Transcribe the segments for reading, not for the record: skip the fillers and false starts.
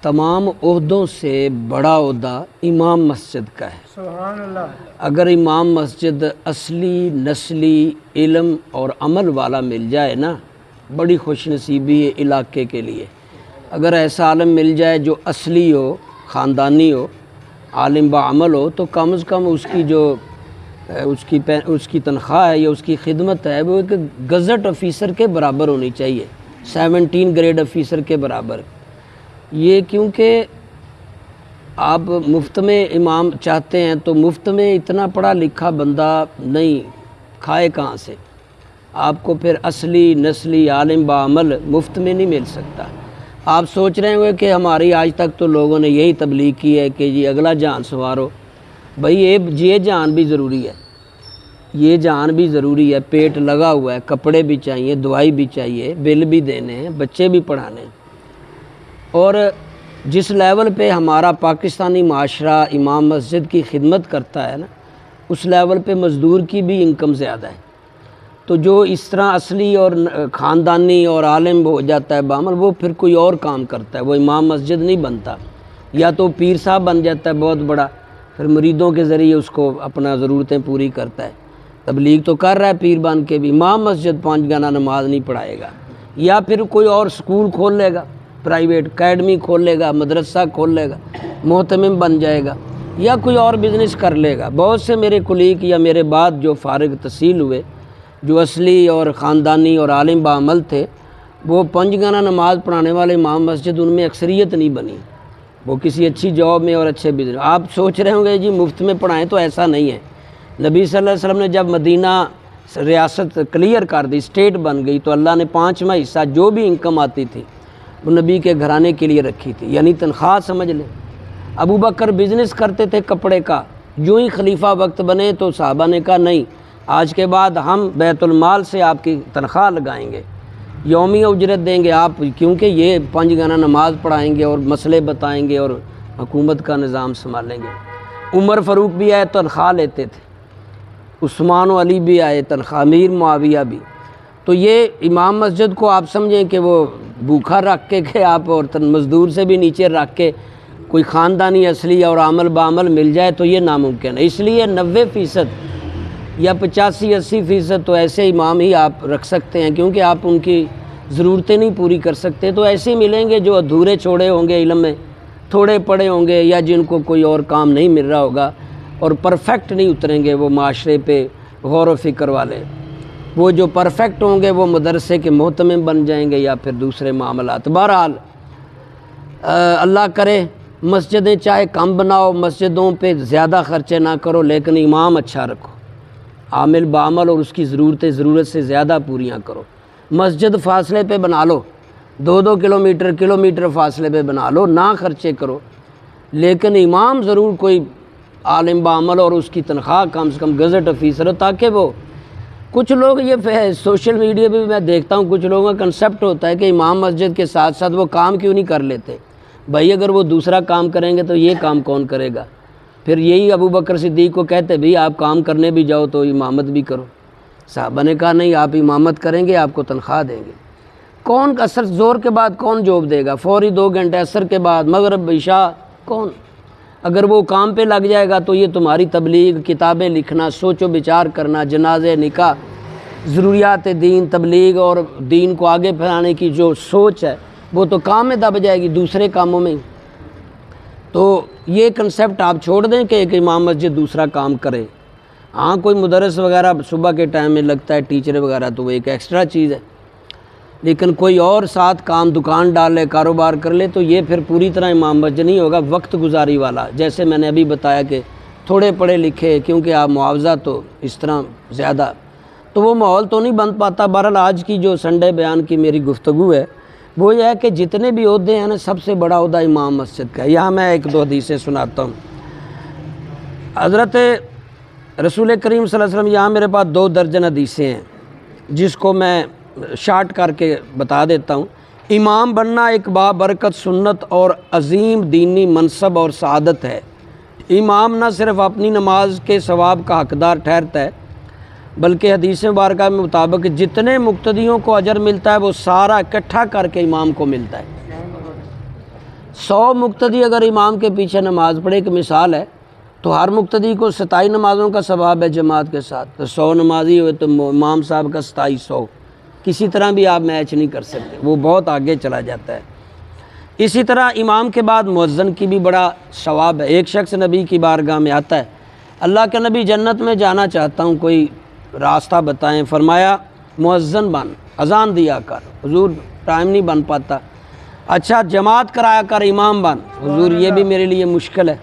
تمام عہدوں سے بڑا عہدہ امام مسجد کا ہے۔ سبحان اللہ۔ اگر امام مسجد اصلی نسلی علم اور عمل والا مل جائے نا، بڑی خوش نصیبی ہے علاقے کے لیے۔ اگر ایسا عالم مل جائے جو اصلی ہو، خاندانی ہو، عالم بعمل ہو، تو کم از کم اس کی جو اس کی تنخواہ ہے یا اس کی خدمت ہے وہ ایک گزٹ آفیسر کے برابر ہونی چاہیے، 17 گریڈ آفیسر کے برابر۔ یہ کیونکہ آپ مفت میں امام چاہتے ہیں تو مفت میں اتنا پڑھا لکھا بندہ نہیں کھائے کہاں سے؟ آپ کو پھر اصلی نسلی عالم بعمل مفت میں نہیں مل سکتا۔ آپ سوچ رہے ہوئے کہ ہماری آج تک تو لوگوں نے یہی تبلیغ کی ہے کہ جی اگلا جہان سنوارو۔ بھائی یہ جہان بھی ضروری ہے، یہ جہان بھی ضروری ہے، پیٹ لگا ہوا ہے، کپڑے بھی چاہیے، دوائی بھی چاہیے، بل بھی دینے ہیں، بچے بھی پڑھانے ہیں۔ اور جس لیول پہ ہمارا پاکستانی معاشرہ امام مسجد کی خدمت کرتا ہے نا، اس لیول پہ مزدور کی بھی انکم زیادہ ہے۔ تو جو اس طرح اصلی اور خاندانی اور عالم ہو جاتا ہے بعمل، وہ پھر کوئی اور کام کرتا ہے، وہ امام مسجد نہیں بنتا۔ یا تو پیر صاحب بن جاتا ہے بہت بڑا، پھر مریدوں کے ذریعے اس کو اپنا ضرورتیں پوری کرتا ہے، تبلیغ تو کر رہا ہے پیر بن کے بھی، امام مسجد 5 گانا نماز نہیں پڑھائے گا۔ یا پھر کوئی اور سکول کھول لے گا، پرائیویٹ اکیڈمی کھول لے گا، مدرسہ کھول لے گا، محتمم بن جائے گا، یا کوئی اور بزنس کر لے گا۔ بہت سے میرے کلیگ یا میرے بعد جو فارغ تحصیل ہوئے، جو اصلی اور خاندانی اور عالم بعمل تھے، وہ 5 گانا نماز پڑھانے والے امام مسجد ان میں اکثریت نہیں بنی، وہ کسی اچھی جاب میں اور اچھے بزنس۔ آپ سوچ رہے ہوں گے جی مفت میں پڑھائیں، تو ایسا نہیں ہے۔ نبی صلی اللہ علیہ وسلم نے جب مدینہ ریاست کلیئر کر دی، اسٹیٹ بن گئی، تو اللہ نے 5واں حصہ جو بھی انکم آتی تھی وہ نبی کے گھرانے کے لیے رکھی تھی، یعنی تنخواہ سمجھ لیں۔ ابو بکر بزنس کرتے تھے کپڑے کا، جو ہی خلیفہ وقت بنے تو صحابہ نے کہا نہیں، آج کے بعد ہم بیت المال سے آپ کی تنخواہ لگائیں گے، یومیہ اجرت دیں گے آپ، کیونکہ یہ 5 گانا نماز پڑھائیں گے اور مسئلے بتائیں گے اور حکومت کا نظام سنبھالیں گے۔ عمر فاروق بھی آئے تنخواہ لیتے تھے، عثمان و علی بھی آئے تنخواہ، امیر معاویہ بھی۔ تو یہ امام مسجد کو آپ سمجھیں کہ وہ بھوکھا رکھ کے کہ آپ اور مزدور سے بھی نیچے رکھ کے کوئی خاندانی اصلی اور عامل بعمل مل جائے تو یہ ناممکن ہے۔ اس لیے 90% یا 85-80% تو ایسے امام ہی آپ رکھ سکتے ہیں، کیونکہ آپ ان کی ضرورتیں نہیں پوری کر سکتے۔ تو ایسے ملیں گے جو ادھورے چھوڑے ہوں گے علم میں، تھوڑے پڑھے ہوں گے، یا جن کو کوئی اور کام نہیں مل رہا ہوگا، اور پرفیکٹ نہیں اتریں گے وہ معاشرے پہ غور و فکر والے۔ وہ جو پرفیکٹ ہوں گے وہ مدرسے کے محتمم بن جائیں گے یا پھر دوسرے معاملات۔ بہرحال اللہ کرے مسجدیں چاہے کم بناؤ، مسجدوں پہ زیادہ خرچے نہ کرو، لیکن امام اچھا رکھو، عامل بعمل اور اس کی ضرورتیں ضرورت سے زیادہ پوریاں کرو۔ مسجد فاصلے پہ بنا لو، 2 کلومیٹر فاصلے پہ بنا لو، نہ خرچے کرو، لیکن امام ضرور کوئی عالم بعمل اور اس کی تنخواہ کم سے کم گزٹ آفیسر ہو، تاکہ وہ کچھ لوگ یہ سوشل میڈیا پہ بھی میں دیکھتا ہوں، کچھ لوگوں کا کنسیپٹ ہوتا ہے کہ امام مسجد کے ساتھ ساتھ وہ کام کیوں نہیں کر لیتے؟ بھائی اگر وہ دوسرا کام کریں گے تو یہ کام کون کرے گا؟ پھر یہی ابو بکر صدیق کو کہتے بھئی آپ کام کرنے بھی جاؤ تو امامت بھی کرو۔ صحابہ نے کہا نہیں، آپ امامت کریں گے آپ کو تنخواہ دیں گے۔ کون اثر زور کے بعد کون جوب دے گا؟ فوری 2 گھنٹے اثر کے بعد، مغرب عشاء، کون؟ اگر وہ کام پہ لگ جائے گا تو یہ تمہاری تبلیغ، کتابیں لکھنا، سوچ و بچار کرنا، جنازے، نکاح، ضروریات دین، تبلیغ اور دین کو آگے پھیلانے کی جو سوچ ہے وہ تو کام میں دب جائے گی، دوسرے کاموں میں۔ تو یہ کنسیپٹ آپ چھوڑ دیں کہ ایک امام مسجد دوسرا کام کرے۔ ہاں کوئی مدرس وغیرہ صبح کے ٹائم میں لگتا ہے، ٹیچر وغیرہ، تو وہ ایک ایکسٹرا چیز ہے، لیکن کوئی اور ساتھ کام دکان ڈال لے، کاروبار کر لے، تو یہ پھر پوری طرح امام مسجد نہیں ہوگا، وقت گزاری والا۔ جیسے میں نے ابھی بتایا کہ تھوڑے پڑھے لکھے، کیونکہ آپ معاوضہ تو اس طرح زیادہ، تو وہ ماحول تو نہیں بن پاتا۔ بہرحال آج کی جو سنڈے بیان کی میری گفتگو ہے وہ یہ ہے کہ جتنے بھی عہدے ہیں نا، سب سے بڑا عہدہ امام مسجد کا ہے۔ یہاں میں 1-2 حدیثیں سناتا ہوں۔ حضرت رسول کریم صلی اللہ علیہ وسلم، یہاں میرے پاس 2 درجن حدیثیں ہیں جس کو میں شارٹ کر کے بتا دیتا ہوں۔ امام بننا ایک بابرکت سنت اور عظیم دینی منصب اور سعادت ہے۔ امام نہ صرف اپنی نماز کے ثواب کا حقدار ٹھہرتا ہے، بلکہ حدیث مبارکہ کے مطابق جتنے مقتدیوں کو اجر ملتا ہے وہ سارا اکٹھا کر کے امام کو ملتا ہے۔ 100 مقتدی اگر امام کے پیچھے نماز پڑھے، ایک مثال ہے، تو ہر مقتدی کو 27 نمازوں کا ثواب ہے جماعت کے ساتھ، تو 100 نمازی ہوئے تو امام صاحب کا 2700، کسی طرح بھی آپ میچ نہیں کر سکتے، وہ بہت آگے چلا جاتا ہے۔ اسی طرح امام کے بعد مؤذن کی بھی بڑا ثواب ہے۔ ایک شخص نبی کی بارگاہ میں آتا ہے، اللہ کے نبی جنت میں جانا چاہتا ہوں، کوئی راستہ بتائیں۔ فرمایا مؤذن بن، اذان دیا کر، حضور ٹائم نہیں بن پاتا۔ اچھا جماعت کرایا کر، امام بن، حضور یہ بھی میرے لیے مشکل ہے۔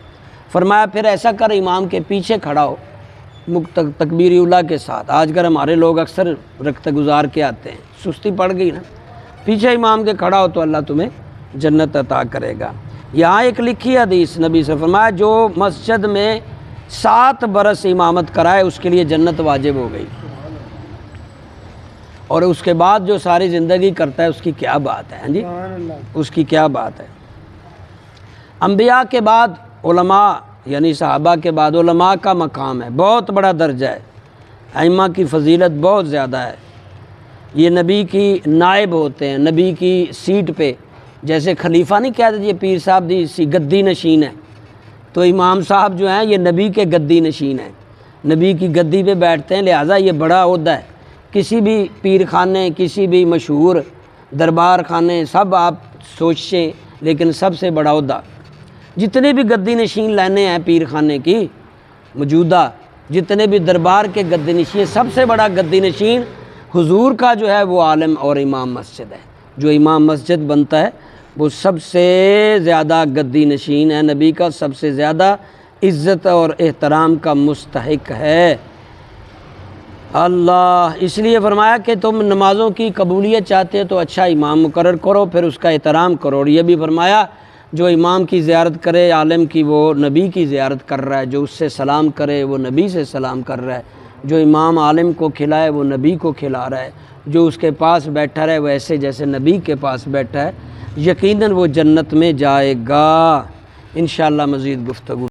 فرمایا پھر ایسا کر، امام کے پیچھے کھڑا ہو تکبیر اولیٰ کے ساتھ۔ آج کل ہمارے لوگ اکثر رکھتے گزار کے آتے ہیں، سستی پڑ گئی نا، پیچھے امام کے کھڑا ہو تو اللہ تمہیں جنت عطا کرے گا۔ یہاں ایک لکھی حدیث نبی سے فرمایا جو مسجد میں 7 برس امامت کرائے اس کے لیے جنت واجب ہو گئی، اور اس کے بعد جو ساری زندگی کرتا ہے اس کی کیا بات ہے، ہاں جی، اس کی کیا بات ہے۔ انبیاء کے بعد علماء، یعنی صحابہ کے بعد علماء کا مقام ہے، بہت بڑا درجہ ہے، ائمہ کی فضیلت بہت زیادہ ہے۔ یہ نبی کی نائب ہوتے ہیں، نبی کی سیٹ پہ، جیسے خلیفہ نہیں کہتے یہ پیر صاحب دی گدی نشین ہے، تو امام صاحب جو ہیں یہ نبی کے گدی نشین ہیں، نبی کی گدی پہ بیٹھتے ہیں، لہٰذا یہ بڑا عہدہ ہے۔ کسی بھی پیر خانے، کسی بھی مشہور دربار خانے، سب آپ سوچیں، لیکن سب سے بڑا عہدہ، جتنے بھی گدی نشین لینے ہیں پیر خانے کی موجودہ، جتنے بھی دربار کے گدی نشین، سب سے بڑا گدی نشین حضور کا جو ہے وہ عالم اور امام مسجد ہے۔ جو امام مسجد بنتا ہے وہ سب سے زیادہ گدی نشین ہے، نبی کا سب سے زیادہ عزت اور احترام کا مستحق ہے۔ اللہ اس لیے فرمایا کہ تم نمازوں کی قبولیت چاہتے تو اچھا امام مقرر کرو، پھر اس کا احترام کرو، اور یہ بھی فرمایا جو امام کی زیارت کرے عالم کی وہ نبی کی زیارت کر رہا ہے، جو اس سے سلام کرے وہ نبی سے سلام کر رہا ہے، جو امام عالم کو کھلائے وہ نبی کو کھلا رہا ہے، جو اس کے پاس بیٹھا رہے وہ ایسے جیسے نبی کے پاس بیٹھا ہے، یقیناً وہ جنت میں جائے گا۔ انشاءاللہ مزید گفتگو